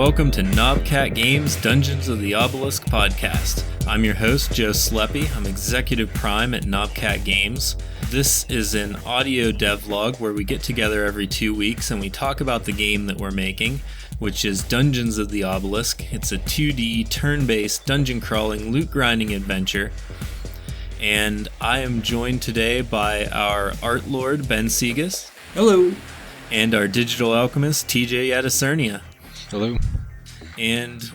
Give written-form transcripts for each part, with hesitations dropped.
welcome to Knobcat Games Dungeons of the Obelisk podcast. I'm your host, Joe Sleppy. I'm Executive Prime at Knobcat Games. This is an audio devlog where we get together every 2 weeks and we talk about the game that we're making, which is Dungeons of the Obelisk. It's a 2D, turn-based, dungeon-crawling, loot-grinding adventure. And I am joined today by our art lord, Ben Segas. Hello. And our digital alchemist, TJ Yadisernia. Hello. And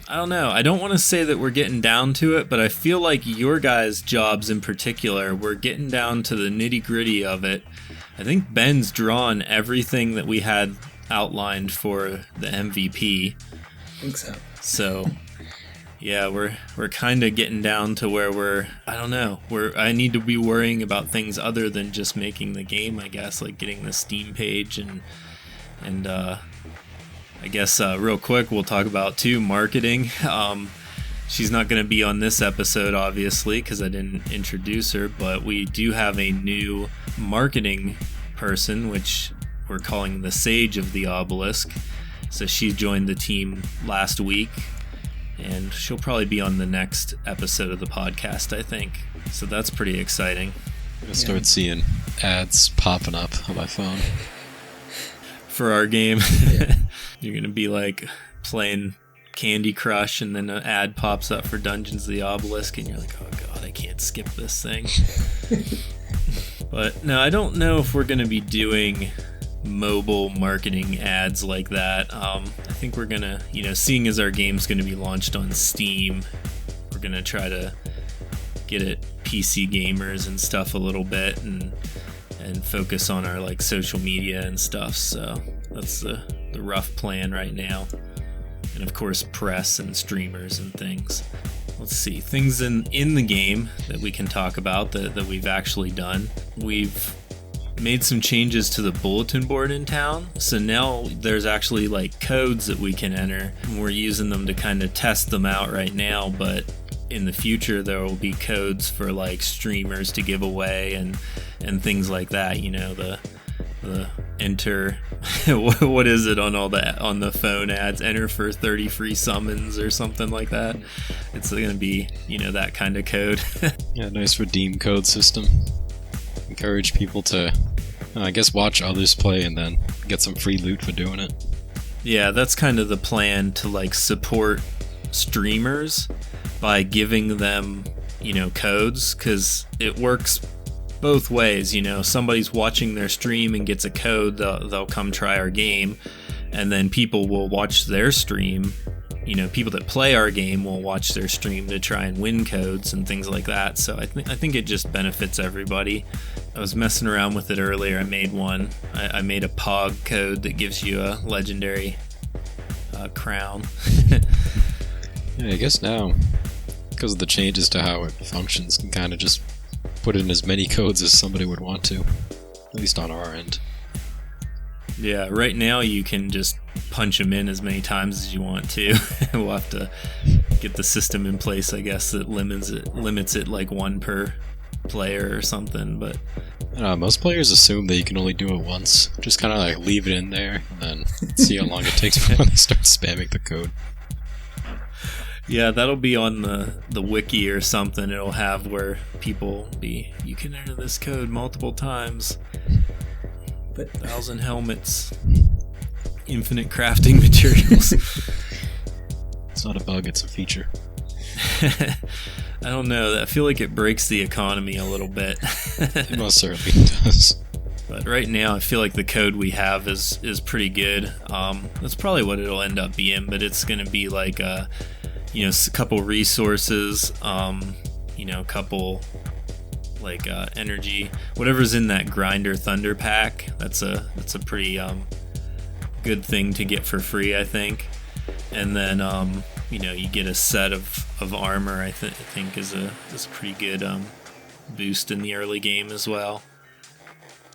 I don't know, I don't want to say that we're getting down to it, but I feel like your guys' jobs in particular, we're getting down to the nitty-gritty of it. I think Ben's drawn everything that we had outlined for the MVP. I think so. So, yeah, we're kind of getting down to where I need to be worrying about things other than just making the game, I guess, like getting the Steam page and I guess real quick we'll talk about too marketing. She's not going to be on this episode obviously because I didn't introduce her, but we do have a new marketing person which we're calling the Sage of the Obelisk. So she joined the team last week. And she'll probably be on the next episode of the podcast, I think. So that's pretty exciting. I'll start seeing ads popping up on my phone. For our game, Yeah. You're going to be like playing Candy Crush and then an ad pops up for Dungeons of the Obelisk and you're like, oh god, I can't skip this thing. But no, I don't know if we're going to be doing mobile marketing ads like that. I think we're gonna, seeing as our game's gonna be launched on Steam, we're gonna try to get it PC gamers and stuff a little bit and focus on our like social media and stuff. So that's the rough plan right now. And of course press and streamers and things. Let's see, things in the game that we can talk about that we've actually done. We've made some changes to the bulletin board in town, so now there's actually like codes that we can enter, and we're using them to kind of test them out right now, but in the future there will be codes for like streamers to give away and things like that, the enter what is it on the phone ads, enter for 30 free summons or something like that. It's going to be that kind of code. Yeah, nice redeem code system. Encourage people to, I guess, watch others play and then get some free loot for doing it. Yeah, that's kind of the plan, to like support streamers by giving them, codes, because it works both ways. Somebody's watching their stream and gets a code, they'll come try our game, and then people will watch their stream. People that play our game will watch their stream to try and win codes and things like that. So I think it just benefits everybody. I was messing around with it earlier. I made one. I made a POG code that gives you a legendary crown. Yeah, I guess now, because of the changes to how it functions, can kind of just put in as many codes as somebody would want to, at least on our end. Yeah, right now you can just punch them in as many times as you want to. We'll have to get the system in place, I guess, that limits it like one per player or something. But most players assume that you can only do it once. Just kind of like leave it in there and then see how long it takes before they start spamming the code. Yeah, that'll be on the wiki or something. It'll have where you can enter this code multiple times. 1,000 helmets, infinite crafting materials. It's not a bug, it's a feature. I don't know. I feel like it breaks the economy a little bit. It most certainly does. But right now, I feel like the code we have is pretty good. That's probably what it'll end up being, but it's going to be like a couple resources, a couple like energy, whatever's in that grinder thunder pack. That's a pretty good thing to get for free, I think. And then you get a set of armor. I think is a pretty good boost in the early game as well.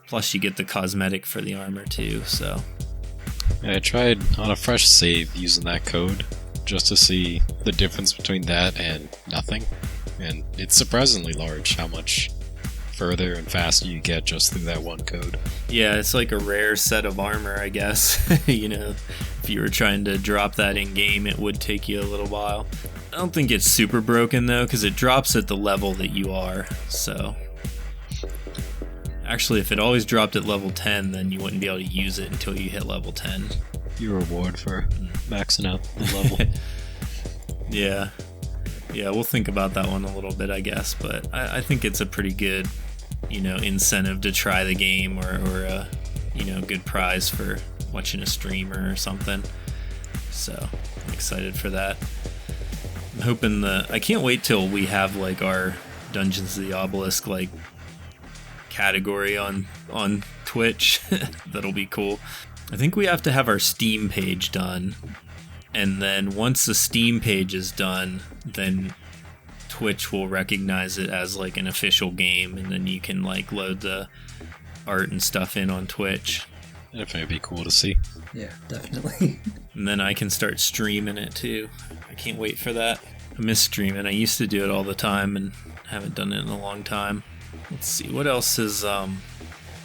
Plus you get the cosmetic for the armor too. So yeah, I tried on a fresh save using that code just to see the difference between that and nothing. And it's surprisingly large how much further and faster you get just through that one code. Yeah, it's like a rare set of armor, I guess. if you were trying to drop that in game, it would take you a little while. I don't think it's super broken though, because it drops at the level that you are. So actually, if it always dropped at level 10, then you wouldn't be able to use it until you hit level 10. Your reward for maxing out the level. Yeah, we'll think about that one a little bit, I guess. But I think it's a pretty good, incentive to try the game, or a, good prize for watching a streamer or something. So I'm excited for that. I'm hoping I can't wait till we have like our Dungeons of the Obelisk like category on Twitch. That'll be cool. I think we have to have our Steam page done, and then once the Steam page is done, then Twitch will recognize it as like an official game, and then you can like load the art and stuff in on Twitch. That'd probably be cool to see. Yeah, definitely. And then I can start streaming it too. I can't wait for that. I miss streaming. I used to do it all the time and haven't done it in a long time. Let's see, what else is,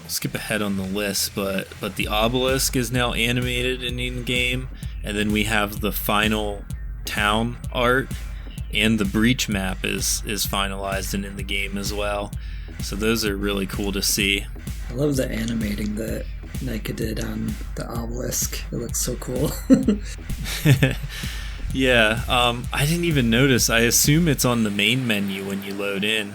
skip ahead on the list, but the obelisk is now animated and in-game, and then we have the final town art, and the breach map is finalized and in the game as well. So those are really cool to see. I love the animating that Nika did on the obelisk. It looks so cool. Yeah, I didn't even notice. I assume it's on the main menu when you load in.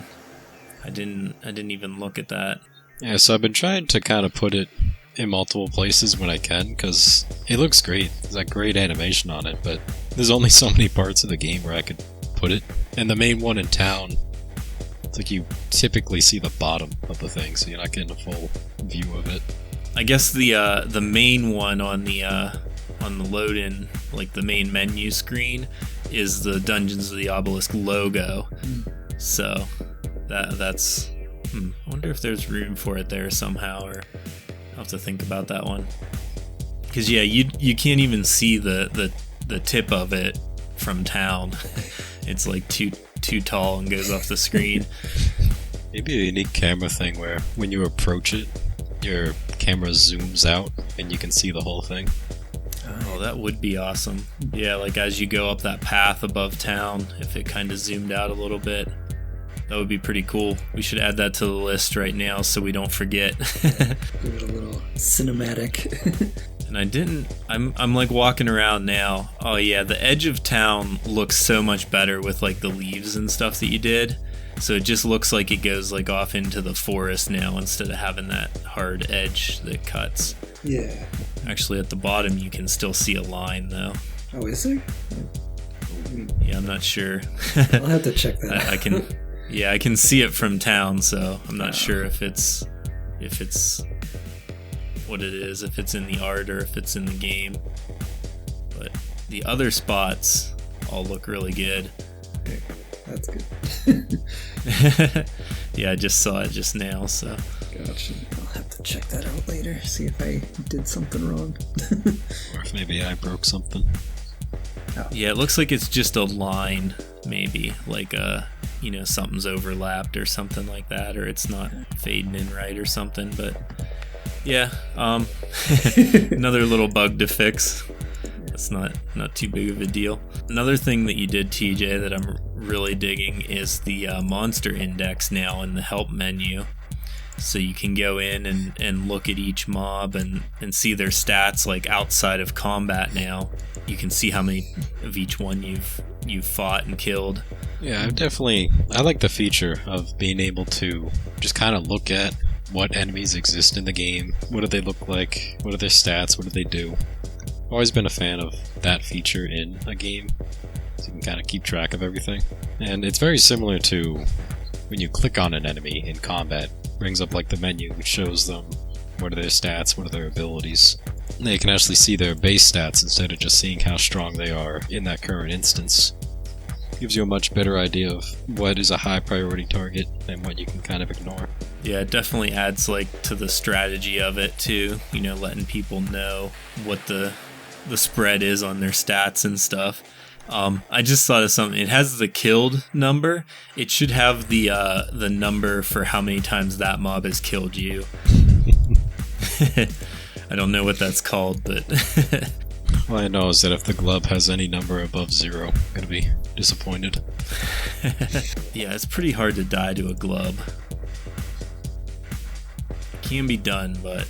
I didn't even look at that. Yeah, so I've been trying to kind of put it in multiple places when I can, because it looks great. There's that great animation on it, but there's only so many parts of the game where I could put it. And the main one in town, it's like you typically see the bottom of the thing, so you're not getting a full view of it. I guess the main one on the load-in, like the main menu screen, is the Dungeons of the Obelisk logo. So that's I wonder if there's room for it there somehow, or I'll have to think about that one. Because yeah, you can't even see the tip of it from town. It's like too tall and goes off the screen. Maybe a unique camera thing where when you approach it, your camera zooms out and you can see the whole thing. Oh, that would be awesome. Yeah, like as you go up that path above town, if it kind of zoomed out a little bit, that would be pretty cool. We should add that to the list right now so we don't forget. Give it a little cinematic. And I'm like walking around now. Oh yeah, the edge of town looks so much better with like the leaves and stuff that you did. So it just looks like it goes like off into the forest now instead of having that hard edge that cuts. Yeah. Actually, at the bottom you can still see a line though. Oh, is there? Yeah, I'm not sure. I'll have to check that out. I can see it from town, so I'm not sure if it's what it is, if it's in the art or if it's in the game. But the other spots all look really good. Okay, that's good. Yeah, I just saw it just now, so. Gotcha. I'll have to check that out later, see if I did something wrong. Or if maybe I broke something. Oh. Yeah, it looks like it's just a line, maybe, like something's overlapped or something like that, or it's not fading in right or something, but yeah, another little bug to fix. That's not too big of a deal. Another thing that you did, TJ, that I'm really digging is the monster index now in the help menu. So you can go in and look at each mob and see their stats like outside of combat now. You can see how many of each one you've fought and killed. Yeah, I like the feature of being able to just kind of look at what enemies exist in the game. What do they look like? What are their stats? What do they do? I've always been a fan of that feature in a game, so you can kind of keep track of everything. And it's very similar to when you click on an enemy in combat, it brings up like the menu which shows them what are their stats, what are their abilities. And they can actually see their base stats instead of just seeing how strong they are in that current instance. Gives you a much better idea of what is a high priority target and what you can kind of ignore. Yeah, it definitely adds like to the strategy of it too, letting people know what the spread is on their stats and stuff. I just thought of something. It has the killed number. It should have the number for how many times that mob has killed you. I don't know what that's called, but All I know is that if the glub has any number above 0, I'm gonna be disappointed. Yeah, it's pretty hard to die to a glub. Can be done, but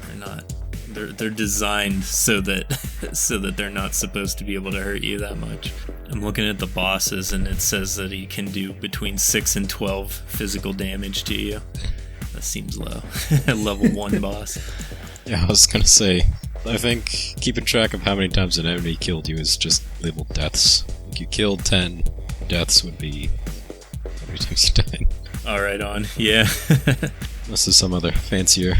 they're not. They're designed so that they're not supposed to be able to hurt you that much. I'm looking at the bosses, and it says that he can do between 6 and 12 physical damage to you. That seems low. Level 1 boss. Yeah, I was gonna say, I think keeping track of how many times an enemy killed you is just labeled deaths. If you killed 10, deaths would be how many times you died. Alright on, yeah. This is some other fancier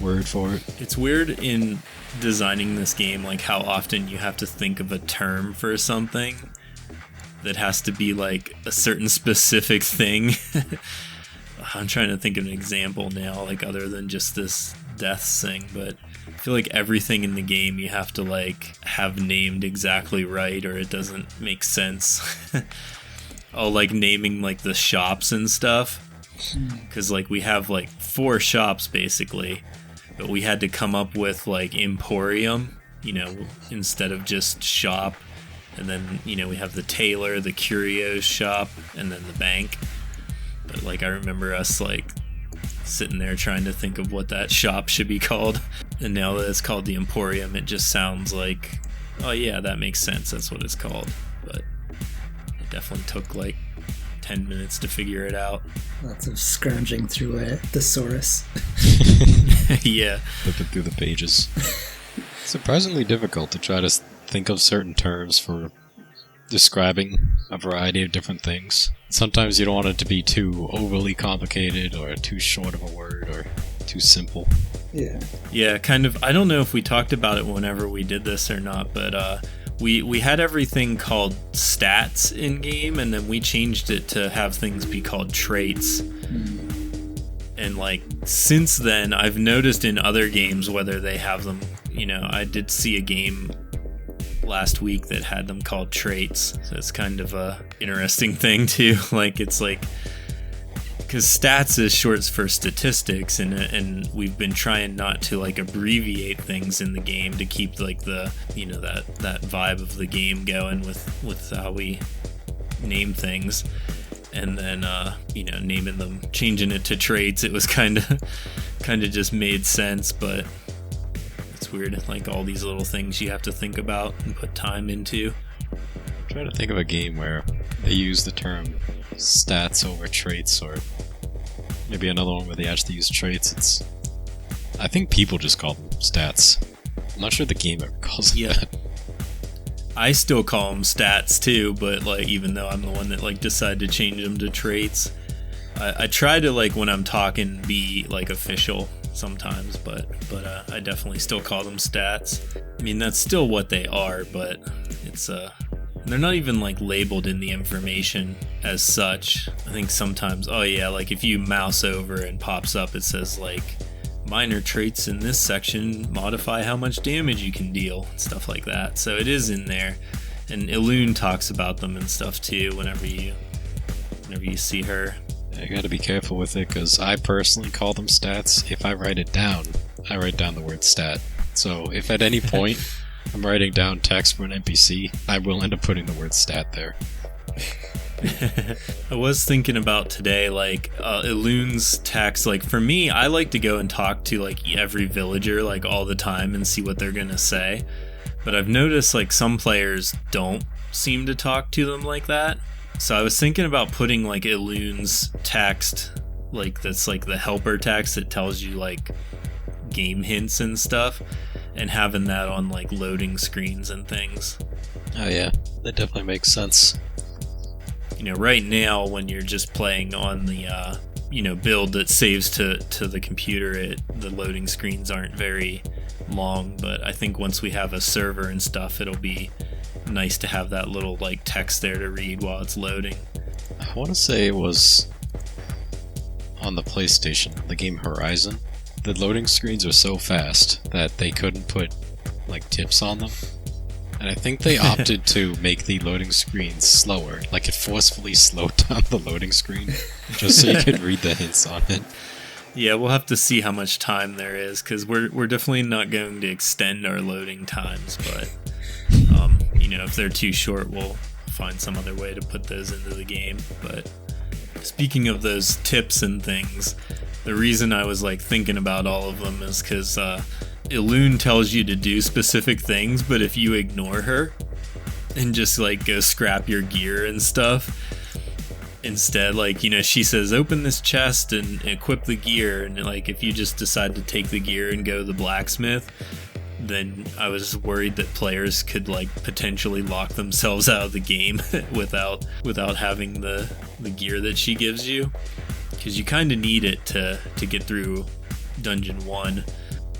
word for it. It's weird in designing this game, like how often you have to think of a term for something that has to be like a certain specific thing. I'm trying to think of an example now, like other than just this death thing, but I feel like everything in the game you have to like have named exactly right or it doesn't make sense. Oh, like naming like the shops and stuff, because like we have like 4 shops basically, but we had to come up with like Emporium, you know, instead of just shop. And then, you know, we have the tailor, the curios shop, and then the bank. But like I remember us like sitting there trying to think of what that shop should be called. And now that it's called the Emporium, it just sounds like, oh yeah, that makes sense, that's what it's called. But it definitely took like 10 minutes to figure it out. Lots of scrounging through a thesaurus. Yeah. Flipping through the pages. Surprisingly difficult to try to think of certain terms for describing a variety of different things. Sometimes you don't want it to be too overly complicated or too short of a word or too simple. Yeah. Yeah, kind of. I don't know if we talked about it whenever we did this or not, but we had everything called stats in game, and then we changed it to have things be called traits. And like since then, I've noticed in other games whether they have them. You know, I did see a game last week that had them called traits, so it's kind of a interesting thing too. Like it's like, because stats is short for statistics, and we've been trying not to like abbreviate things in the game to keep like the, you know, that vibe of the game going with how we name things. And then you know, naming them, changing it to traits, it was kind of just made sense. But it's weird, like all these little things you have to think about and put time into. I'm trying to think of a game where they use the term stats over traits, or maybe another one where they actually use traits. I think people just call them stats. I'm not sure the game ever calls them that. I still call them stats too, but like even though I'm the one that like decided to change them to traits, I try to like when I'm talking be like official sometimes, but I definitely still call them stats. I mean, that's still what they are, but it's they're not even like labeled in the information as such. I think sometimes, oh yeah, like if you mouse over and pops up, it says like minor traits in this section modify how much damage you can deal, stuff like that. So it is in there, and Elune talks about them and stuff too whenever you see her. I gotta be careful with it, because I personally call them stats. If I write it down, I write down the word stat. So if at any point I'm writing down text for an NPC, I will end up putting the word stat there. I was thinking about today, like Elune's text, like for me, I like to go and talk to like every villager like all the time and see what they're gonna say. But I've noticed like some players don't seem to talk to them like that. So I was thinking about putting like Elune's text, like that's like the helper text that tells you like game hints and stuff, and having that on like loading screens and things. Oh yeah, that definitely makes sense. You know, right now when you're just playing on the you know, build that saves to the computer, the loading screens aren't very long, but I think once we have a server and stuff, it'll be nice to have that little like text there to read while it's loading. I want to say it was on the PlayStation, the game Horizon. The loading screens are so fast that they couldn't put like tips on them. And I think they opted to make the loading screen slower, like it forcefully slowed down the loading screen, just so you could read the hints on it. Yeah, we'll have to see how much time there is, because we're definitely not going to extend our loading times, but if they're too short, we'll find some other way to put those into the game. But speaking of those tips and things, the reason I was like thinking about all of them is because Elune tells you to do specific things, but if you ignore her and just like go scrap your gear and stuff, instead, like, she says open this chest and equip the gear, and like if you just decide to take the gear and go to the blacksmith, then I was worried that players could like potentially lock themselves out of the game without having the gear that she gives you, because you kind of need it to get through dungeon 1.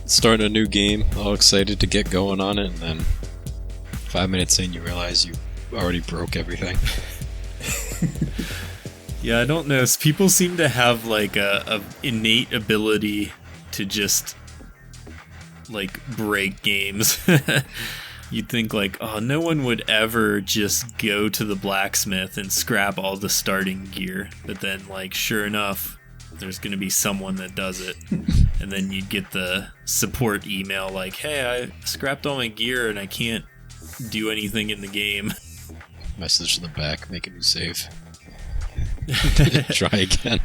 Starting a new game, all excited to get going on it, and then 5 minutes in you realize you already broke everything. Yeah, I don't know. People seem to have like a innate ability to just like break games. You'd think like, oh, no one would ever just go to the blacksmith and scrap all the starting gear. But then, like, sure enough, there's going to be someone that does it. And then you'd get the support email like, hey, I scrapped all my gear and I can't do anything in the game. Message to the back, make a new save. Try again.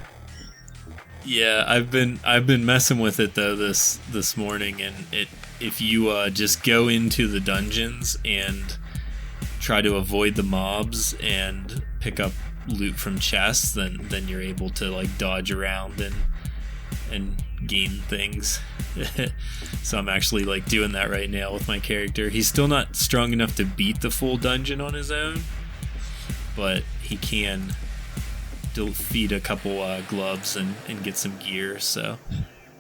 Yeah, I've been messing with it though this morning, and if you just go into the dungeons and try to avoid the mobs and pick up loot from chests, then you're able to like dodge around and gain things. So I'm actually like doing that right now with my character. He's still not strong enough to beat the full dungeon on his own, but he can defeat a couple gloves and get some gear, so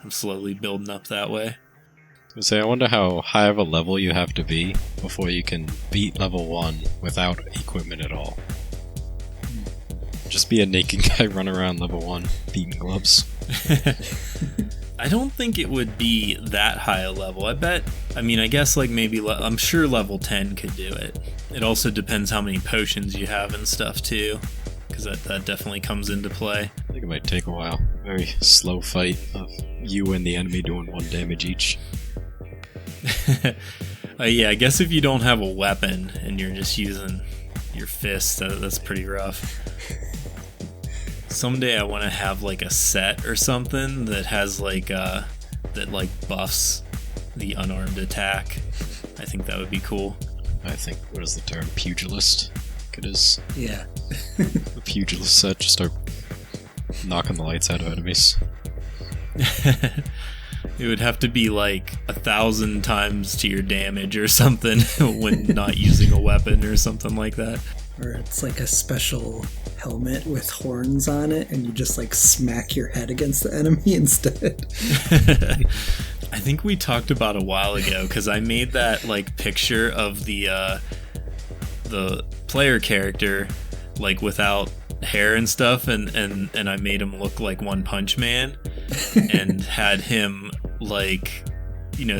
I'm slowly building up that way. I wonder how high of a level you have to be before you can beat level 1 without equipment at all. Just be a naked guy run around level 1 beating gloves. I don't think it would be that high a level. I guess like maybe I'm sure level 10 could do it. It also depends how many potions you have and stuff too, because that definitely comes into play. I think it might take a while. Very slow fight of you and the enemy doing 1 damage each. Yeah, I guess if you don't have a weapon and you're just using your fists, that's pretty rough. Someday I want to have like a set or something that has like that like buffs the unarmed attack. I think that would be cool. I think, what is the term? Pugilist? It is. Yeah. The pugilist set, just start knocking the lights out of enemies. It would have to be like 1,000 times to your damage or something when not using a weapon or something like that. Or it's like a special helmet with horns on it, and you just like smack your head against the enemy instead. I think we talked about a while ago, because I made that like picture of the player character like without hair and stuff, and I made him look like One Punch Man and had him like,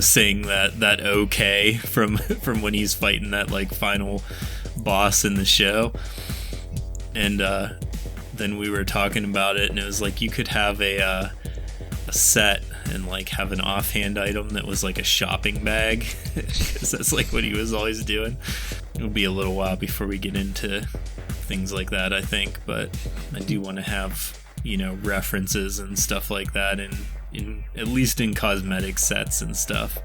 saying that okay from when he's fighting that like final boss in the show. And then we were talking about it, and it was like you could have a set and like have an offhand item that was like a shopping bag, because that's like what he was always doing. It'll be a little while before we get into things like that, I think, but I do want to have references and stuff like that in at least in cosmetic sets and stuff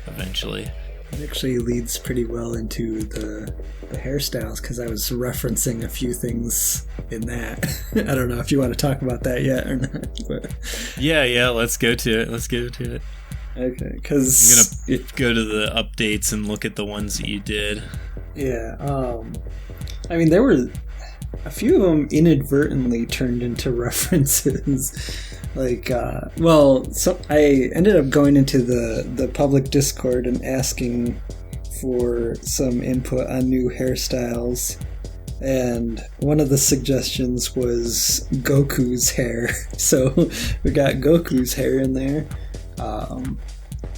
eventually. It actually leads pretty well into the hairstyles, because I was referencing a few things in that. I don't know if you want to talk about that yet or not. But... Yeah, let's go to it. Okay, because... I'm going to go to the updates and look at the ones that you did. Yeah, there were a few of them inadvertently turned into references. Like, so I ended up going into the public Discord and asking for some input on new hairstyles, and one of the suggestions was Goku's hair. So we got Goku's hair in there,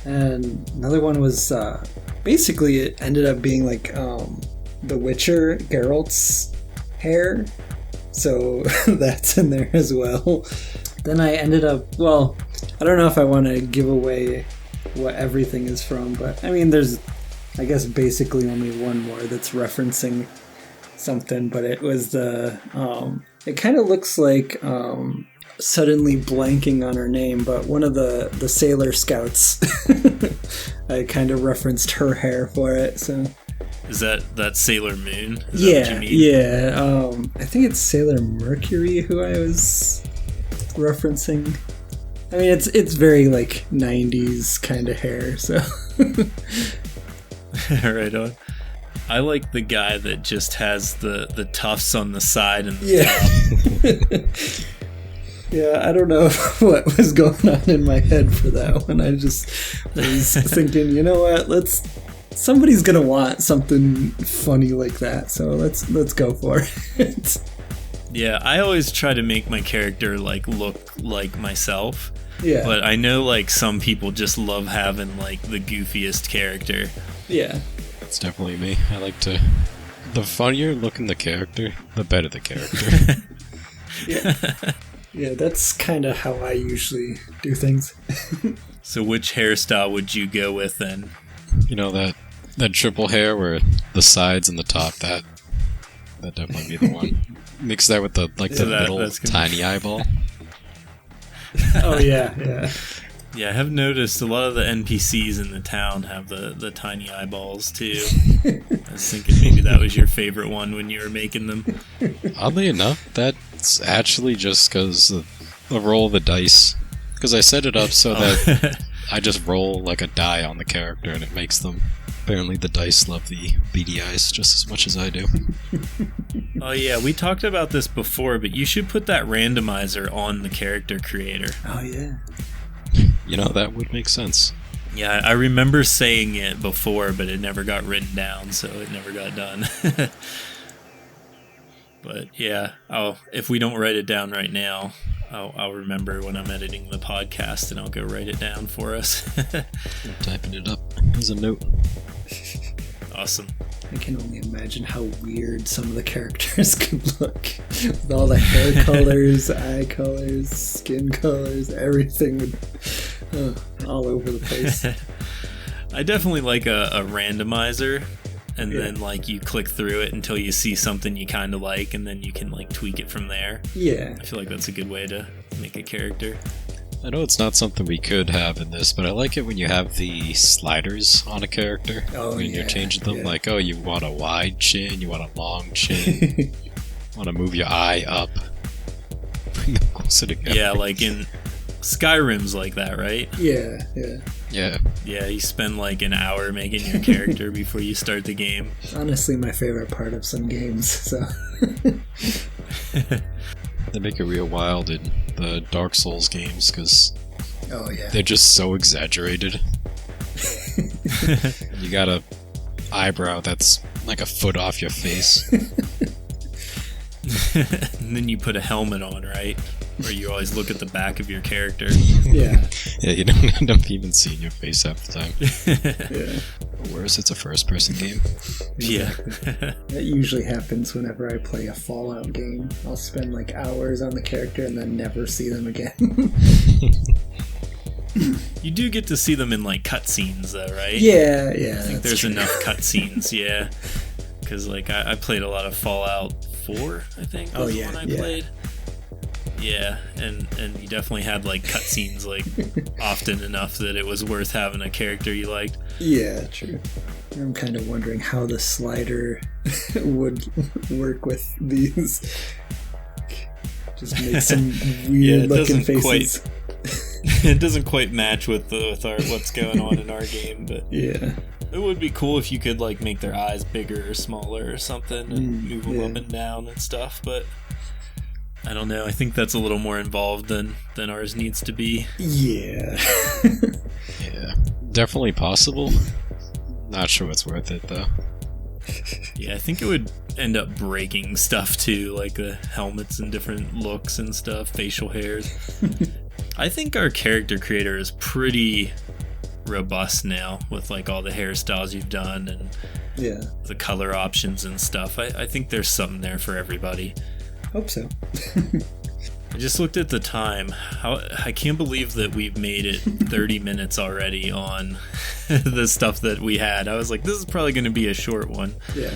and another one was basically it ended up being like The Witcher Geralt's hair, so that's in there as well. Then I ended up, I don't know if I want to give away what everything is from, but I mean, there's, I guess, basically only one more that's referencing something, but it was the, it kind of looks like, suddenly blanking on her name, but one of the Sailor Scouts, I kind of referenced her hair for it, so. Is that Sailor Moon? Is Yeah, that what you mean? yeah. I think it's Sailor Mercury who I was referencing. I mean, it's very like 90s kind of hair, so. Right on. I like the guy that just has the tufts on the side and Yeah. Yeah, I don't know what was going on in my head for that one. I just was thinking, you know what, somebody's gonna want something funny like that, so let's go for it. Yeah, I always try to make my character like look like myself. Yeah. But I know like some people just love having like the goofiest character. Yeah. It's definitely me. I like to... The funnier looking the character, the better the character. Yeah. Yeah, that's kind of how I usually do things. So which hairstyle would you go with then? You know, that triple hair where the sides and the top, that definitely be the one. Mix that with the little tiny eyeball. Oh yeah. Yeah, I have noticed a lot of the NPCs in the town have the tiny eyeballs too. I was thinking maybe that was your favorite one when you were making them. Oddly enough, that's actually just because the roll of the dice. Because I set it up so that I just roll like a die on the character and it makes them. Apparently the dice love the beady eyes just as much as I do. Oh yeah, we talked about this before, but you should put that randomizer on the character creator. Oh yeah. You know, that would make sense. Yeah, I remember saying it before, but it never got written down, so it never got done. But yeah, if we don't write it down right now, I'll remember when I'm editing the podcast, and I'll go write it down for us. I'm typing it up as a note. Awesome. I can only imagine how weird some of the characters could look. With all the hair colors, eye colors, skin colors, everything would all over the place. I definitely like a randomizer, and Yeah. then like you click through it until you see something you kind of like, and then you can like tweak it from there. Yeah. I feel like that's a good way to make a character. I know it's not something we could have in this, but I like it when you have the sliders on a character. Oh, when yeah, you're changing them, yeah. like, oh, you want a wide chin, you want a long chin, want to move your eye up. Bring them closer together. Yeah, like in Skyrim's like that, right? Yeah. Yeah. Yeah, you spend like an hour making your character before you start the game. It's honestly my favorite part of some games, so. They make it real wild in the Dark Souls games because Oh yeah. they're just so exaggerated. You got a eyebrow that's like a foot off your face. And then you put a helmet on, right? Or you always look at the back of your character. Yeah. Yeah, you don't end up even seeing your face half the time. Yeah. Or worse, it's a first-person game. Yeah. That usually happens whenever I play a Fallout game. I'll spend like hours on the character and then never see them again. You do get to see them in like cutscenes though, right? Yeah. I think there's true. enough cutscenes, yeah. Because like I played a lot of Fallout 4, I think was the one I played. Yeah, and you definitely had like cutscenes like often enough that it was worth having a character you liked. Yeah, true. I'm kind of wondering how the slider would work with these. Just make some weird looking faces. It doesn't quite match with our what's going on in our game, but Yeah. it would be cool if you could like make their eyes bigger or smaller or something and move them up and down and stuff, but I don't know. I think that's a little more involved than ours needs to be. Yeah. Yeah, definitely possible. Not sure it's worth it though. Yeah, I think it would end up breaking stuff too, like the helmets and different looks and stuff, facial hairs. I think our character creator is pretty robust now with like all the hairstyles you've done and Yeah. the color options and stuff. I think there's something there for everybody. Hope so. I just looked at the time. I can't believe that we've made it 30 minutes already on the stuff that we had. I was like, this is probably going to be a short one. Yeah.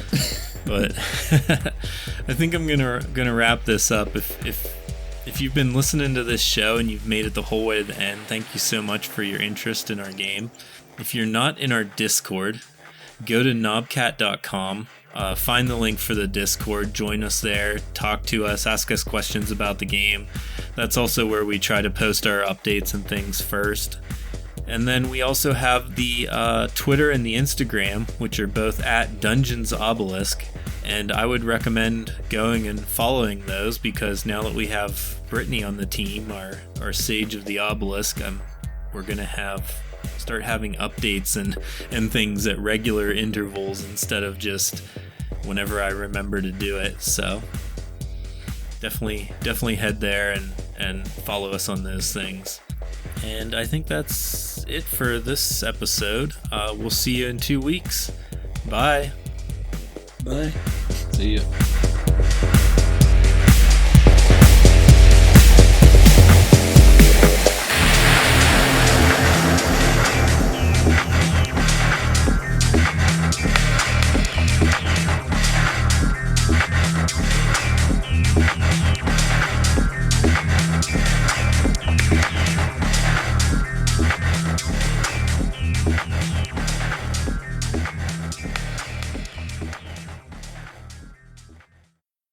But I think I'm gonna wrap this up. If you've been listening to this show and you've made it the whole way to the end, thank you so much for your interest in our game. If you're not in our Discord, go to knobcat.com. Find the link for the Discord, join us there, talk to us, ask us questions about the game. That's also where we try to post our updates and things first. And then we also have the Twitter and the Instagram, which are both at Dungeons Obelisk. And I would recommend going and following those, because now that we have Brittany on the team, our Sage of the Obelisk, we're going to start having updates and things at regular intervals instead of just whenever I remember to do it. So definitely head there and follow us on those things. And I think that's it for this episode. We'll see you in 2 weeks. Bye. Bye. See ya.